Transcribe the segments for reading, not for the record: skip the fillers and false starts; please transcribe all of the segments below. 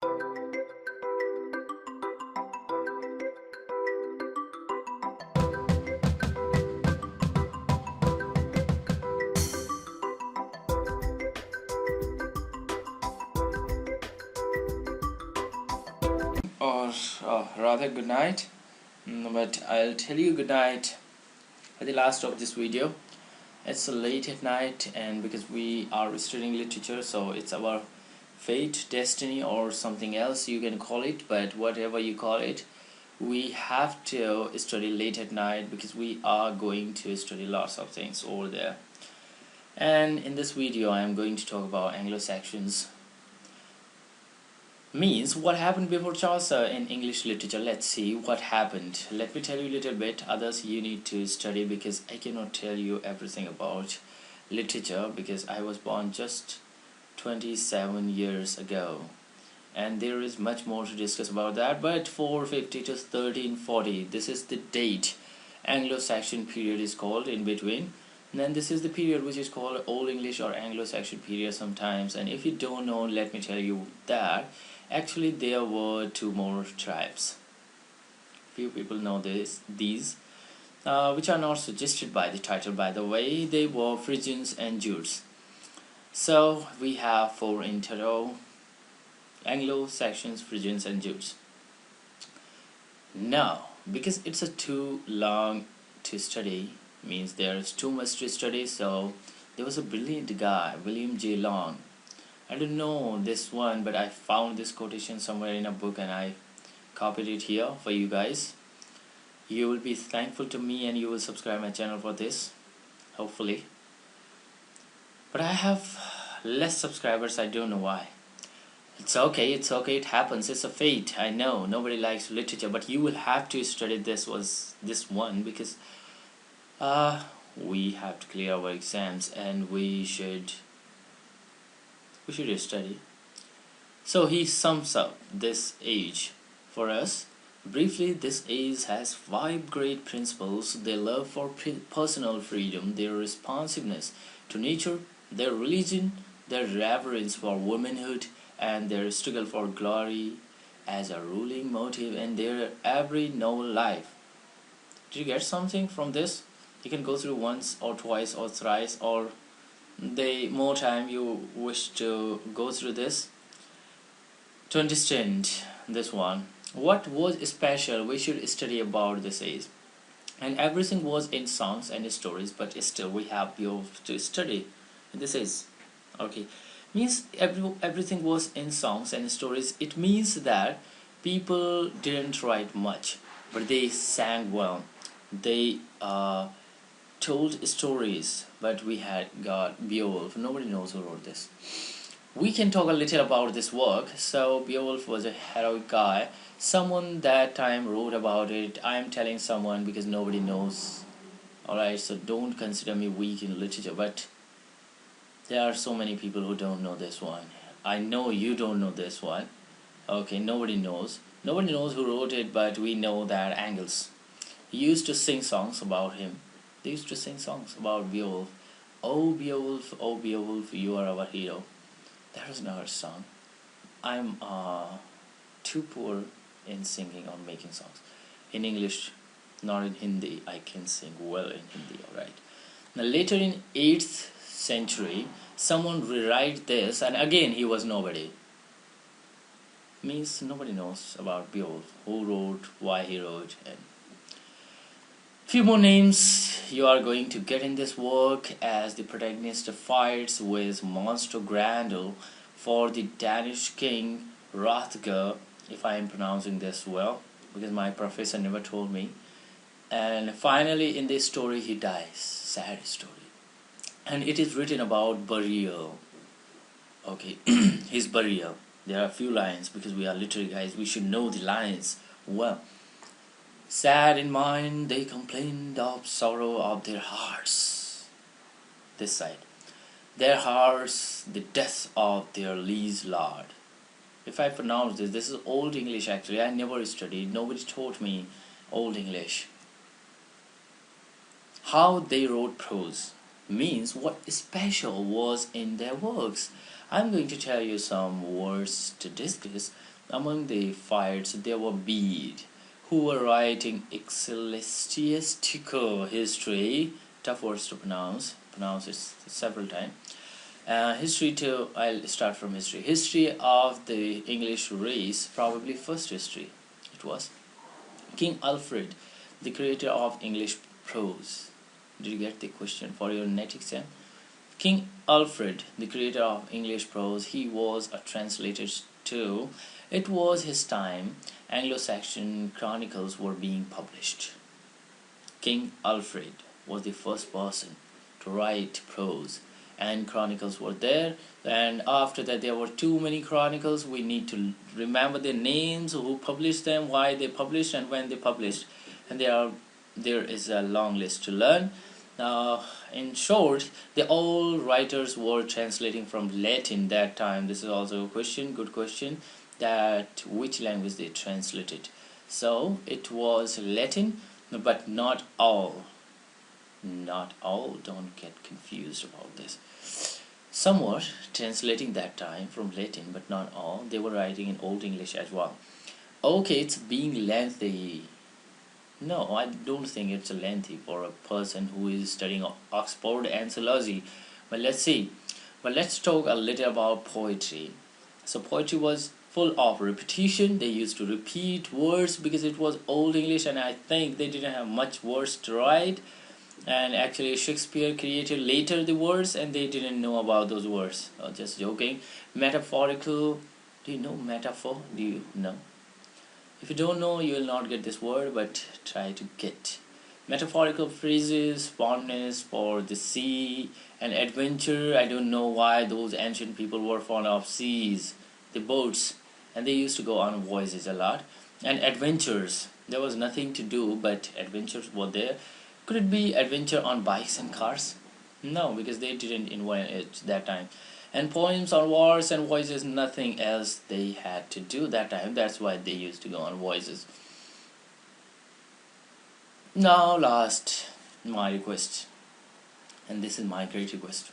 Or rather good night. But I'll tell you good night at the last of this video. It's late at night, and because we are studying literature, so it's our fate, destiny, or something else you can call it, but whatever you call it, we have to study late at night because we are going to study lots of things over there. And in this video I am going to talk about Anglo-Saxons, means what happened before Chaucer in English literature. Let's see what happened. Let me tell you a little bit, others you need to study because I cannot tell you everything about literature because I was born just 27 years ago and there is much more to discuss about that. But 450 to 1340, this is the date Anglo-Saxon period is called, in between. And then this is the period which is called Old English or Anglo-Saxon period sometimes. And if you don't know, let me tell you that actually there were two more tribes. Few people know these which are not suggested by the title, by the way. They were Phrygians and Jutes. So we have four in total: Anglo-Saxons, Phrygians and Jutes. Now, because it's a too long to study, means there's too much to study, so there was a brilliant guy, William J. Long. I don't know this one, but I found this quotation somewhere in a book and I copied it here for you guys. You will be thankful to me and you will subscribe my channel for this, hopefully. But I have less subscribers, I don't know why. It's okay, it happens, it's a fate. I know nobody likes literature, but you will have to study this one because we have to clear our exams and we should study. So he sums up this age for us. Briefly, this age has 5 great principles: their love for personal freedom, their responsiveness to nature, their religion, their reverence for womanhood, and their struggle for glory as a ruling motive in their every noble life. Did you get something from this? You can go through once or twice or thrice, or the more time you wish to go through this to understand this one. What was special we should study about this age? And everything was in songs and stories, but still we have to study this is okay. Means everything was in songs and stories. It means that people didn't write much, but they sang well. They told stories, but we had got Beowulf. Nobody knows who wrote this. We can talk a little about this work. So Beowulf was a heroic guy. Someone that time wrote about it. I am telling someone because nobody knows. Alright, so don't consider me weak in literature, but there are so many people who don't know this one. I know you don't know this one. Okay, nobody knows. Nobody knows who wrote it, but we know that Angles used to sing songs about him. They used to sing songs about Beowulf. Oh Beowulf, you are our hero. That was not a song. I'm too poor in singing or making songs. In English, not in Hindi. I can sing well in Hindi, alright. Now later in 8th century, someone rewrite this, and again he was nobody. Means nobody knows about Beowulf, who wrote, why he wrote, and few more names you are going to get in this work as the protagonist fights with Monster Grendel for the Danish king Hrothgar, if I am pronouncing this well, because my professor never told me. And finally in this story he dies. Sad story. And it is written about burial. Okay, his burial. There are a few lines because we are literary guys. We should know the lines well. Sad in mind, they complained of sorrow of their hearts. This side. Their hearts, the death of their liege lord. If I pronounce this is Old English actually. I never studied. Nobody taught me Old English. How they wrote prose means what special was in their works. I'm going to tell you some words to discuss. Among the fights, there were Bede, who were writing ecclesiastical history. Tough words to pronounce it several times. History to, I'll start from history. History of the English race, probably first history. It was King Alfred, the creator of English prose. Did you get the question for your net exam? King Alfred, the creator of English prose, he was a translator too. It was his time. Anglo Saxon chronicles were being published. King Alfred was the first person to write prose, and chronicles were there. And after that, there were too many chronicles. We need to remember their names, who published them, why they published, and when they published. And there is a long list to learn. Now, in short, all writers were translating from Latin that time. This is also a question, good question, that which language they translated. So it was Latin, but not all. Not all, don't get confused about this. Some were translating that time from Latin, but not all. They were writing in Old English as well. Okay, it's being lengthy. No, I don't think it's lengthy for a person who is studying Oxford Anthology. But let's see. But let's talk a little about poetry. So poetry was full of repetition. They used to repeat words because it was Old English, and I think they didn't have much words to write. And actually Shakespeare created later the words, and they didn't know about those words. Oh, just joking. Metaphorical. Do you know metaphor? Do you know? If you don't know, you will not get this word, but try to get. Metaphorical phrases, fondness for the sea and adventure. I don't know why those ancient people were fond of seas, the boats, and they used to go on voyages a lot. And adventures. There was nothing to do, but adventures were there. Could it be adventure on bikes and cars? No, because they didn't invent it that time. And poems on wars and voyages, nothing else they had to do that time. That's why they used to go on voyages. Now last, my request, and this is my great request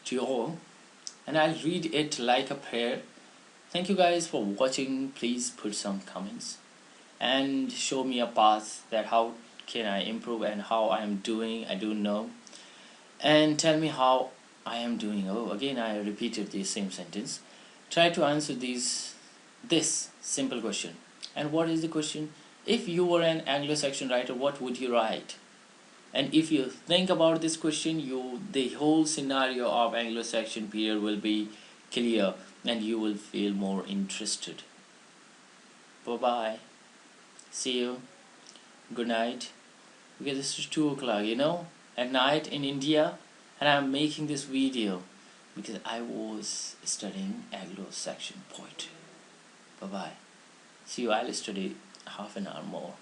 to you all, and I'll read it like a prayer. Thank you guys for watching. Please put some comments and show me a path that how can I improve and how I am doing. I don't know. And tell me how I am doing. Oh, again I repeated the same sentence. Try to answer this simple question. And what is the question? If you were an Anglo-Saxon writer, what would you write? And if you think about this question, the whole scenario of Anglo-Saxon period will be clear, and you will feel more interested. Bye bye. See you. Good night. Because this is 2 o'clock, at night in India, and I'm making this video because I was studying Anglo-Saxon poetry. Bye bye. See you. I'll study half an hour more.